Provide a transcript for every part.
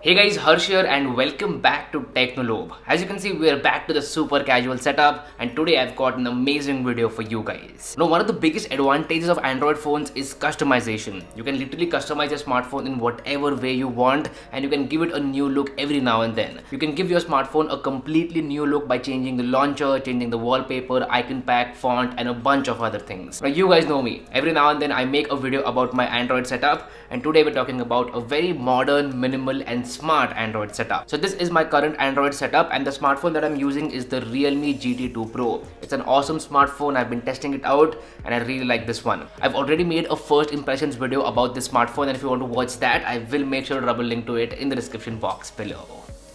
Hey guys, Harsh here and welcome back to Technolobe. As you can see, we are back to the super casual setup and today I've got an amazing video for you guys. Now, one of the biggest advantages of Android phones is customization. You can literally customize your smartphone in whatever way you want and you can give it a new look every now and then. You can give your smartphone a completely new look by changing the launcher, changing the wallpaper, icon pack, font and a bunch of other things. Now, you guys know me. Every now and then I make a video about my Android setup and today we're talking about a very modern, minimal and smart Android setup. So this is my current Android setup and the smartphone that I'm using is the Realme GT2 Pro. It's an awesome smartphone. I've been testing it out and I really like this one. I've already made a first impressions video about this smartphone and if you want to watch that, I will make sure to drop a link to it in the description box below.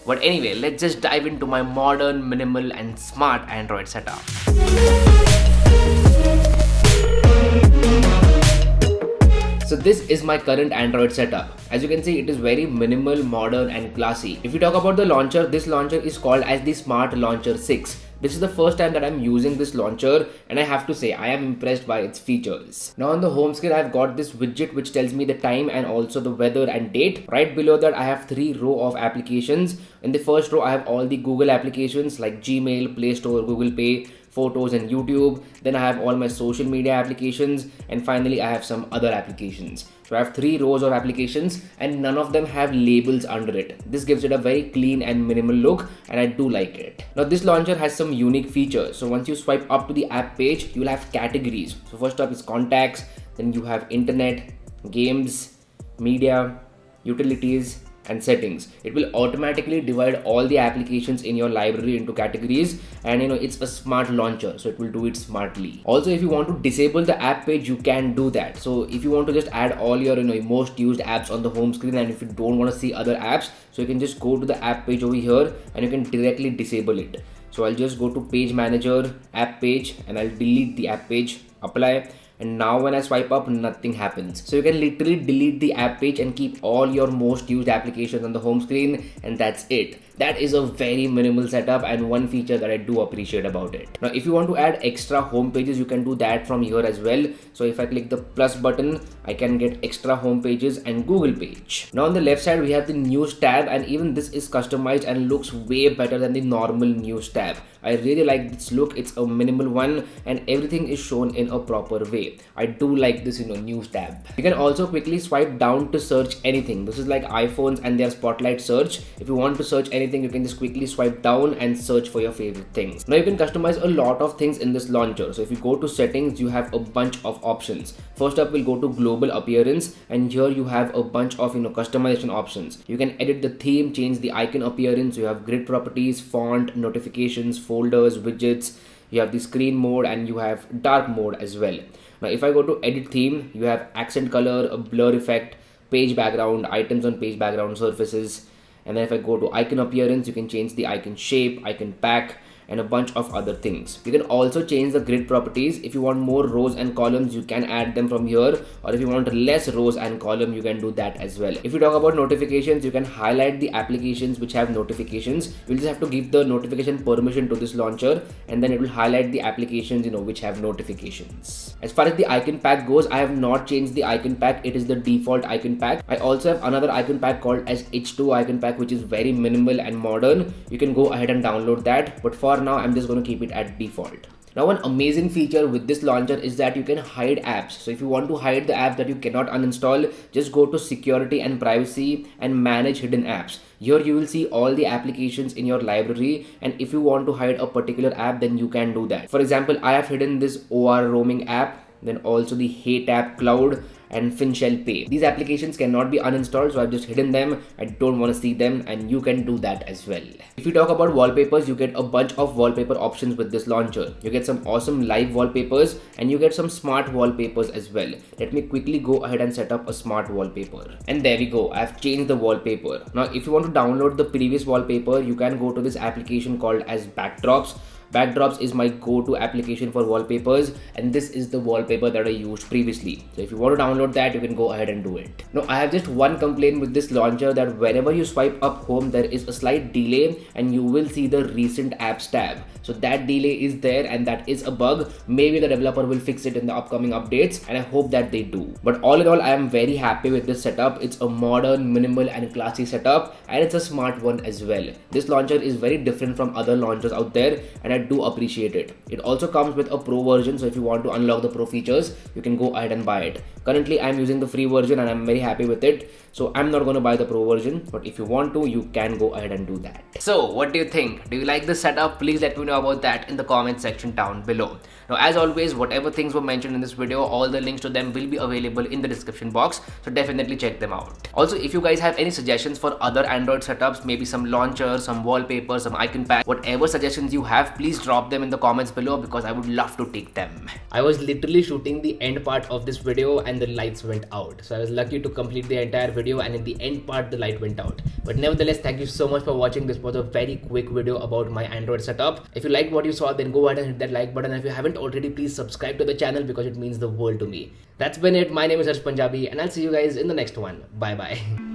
But anyway, let's just dive into my modern, minimal and smart Android setup. So this is my current Android setup. As you can see, it is very minimal, modern and classy. If you talk about the launcher, this launcher is called as the Smart Launcher 6. This is the first time that I'm using this launcher and I have to say I am impressed by its features. Now on the home screen I've got this widget which tells me the time and also the weather and date. Right below that I have 3 rows of applications. In the first row I have all the Google applications like Gmail, Play Store, Google Pay, Photos and YouTube. Then I have all my social media applications and finally I have some other applications. So I have 3 rows of applications and none of them have labels under it. This gives it a very clean and minimal look and I do like it. Now this launcher has some unique features. So once you swipe up to the app page, you'll have categories. So first up is contacts, then you have internet, games, media, utilities and settings. It will automatically divide all the applications in your library into categories and it's a smart launcher, so it will do it smartly. Also, if you want to disable the app page, you can do that. So if you want to just add all your most used apps on the home screen and if you don't want to see other apps, so you can just go to the app page over here and you can directly disable it. So I'll just go to page manager, app page and I'll delete the app page, apply. And now when I swipe up, nothing happens. So you can literally delete the app page and keep all your most used applications on the home screen and that's it. That is a very minimal setup and one feature that I do appreciate about it. Now if you want to add extra home pages, you can do that from here as well. So if I click the plus button, I can get extra home pages and Google page. Now on the left side, we have the news tab and even this is customized and looks way better than the normal news tab. I really like this look. It's a minimal one and everything is shown in a proper way. I do like this news tab. You can also quickly swipe down to search anything. This is like iPhones and their spotlight search. If you want to search anything, you can just quickly swipe down and search for your favorite things. Now you can customize a lot of things in this launcher. So if you go to settings, you have a bunch of options. First up, we'll go to global appearance and here you have a bunch of customization options. You can edit the theme, change the icon appearance. You have grid properties, font, notifications, folders, widgets. You have the screen mode and you have dark mode as well. Now if I go to edit theme, you have accent color, a blur effect, page background, items on page background surfaces. And then if I go to icon appearance, you can change the icon shape, icon pack and a bunch of other things. You can also change the grid properties. If you want more rows and columns, you can add them from here, or if you want less rows and column, you can do that as well. If you talk about notifications, you can highlight the applications which have notifications. You'll just have to give the notification permission to this launcher and then it will highlight the applications which have notifications. As far as the icon pack goes, I have not changed the icon pack. It is the default icon pack. I also have another icon pack called as H2 icon pack, which is very minimal and modern. You can go ahead and download that, but for now I'm just going to keep it at default. Now one amazing feature with this launcher is that you can hide apps. So if you want to hide the apps that you cannot uninstall, just go to security and privacy and manage hidden apps. Here you will see all the applications in your library and if you want to hide a particular app, then you can do that. For example, I have hidden this OR roaming app, then also the Hey Tap Cloud and FinShell Pay. These applications cannot be uninstalled, so I've just hidden them. I don't want to see them and you can do that as well. If you talk about wallpapers, you get a bunch of wallpaper options with this launcher. You get some awesome live wallpapers and you get some smart wallpapers as well. Let me quickly go ahead and set up a smart wallpaper. And there we go, I've changed the wallpaper. Now if you want to download the previous wallpaper, you can go to this application called as Backdrops. Backdrops is my go-to application for wallpapers, and this is the wallpaper that I used previously. So if you want to download that, you can go ahead and do it. Now I have just one complaint with this launcher, that whenever you swipe up home, there is a slight delay and you will see the recent apps tab. So that delay is there and that is a bug. Maybe the developer will fix it in the upcoming updates, and I hope that they do. But all in all, I am very happy with this setup. It's a modern, minimal and classy setup, and it's a smart one as well. This launcher is very different from other launchers out there, and I do appreciate it. It also comes with a pro version, so if you want to unlock the pro features, you can go ahead and buy it. Currently I'm using the free version and I'm very happy with it, so I'm not going to buy the pro version, but if you want to, you can go ahead and do that. So what do you think? Do you like this setup? Please let me know about that in the comment section down below. Now as always, whatever things were mentioned in this video, all the links to them will be available in the description box, so definitely check them out. Also, if you guys have any suggestions for other Android setups, maybe some launchers, some wallpapers, some icon packs, whatever suggestions you have, please drop them in the comments below because I would love to take them. I was literally shooting the end part of this video and the lights went out, so I was lucky to complete the entire video, and in the end part the light went out. But nevertheless, thank you so much for watching. This was a very quick video about my Android setup. If you liked what you saw, then go ahead and hit that like button. If you haven't already, please subscribe to the channel because it means the world to me. That's been it. My name is Harsh Punjabi and I'll see you guys in the next one. Bye bye.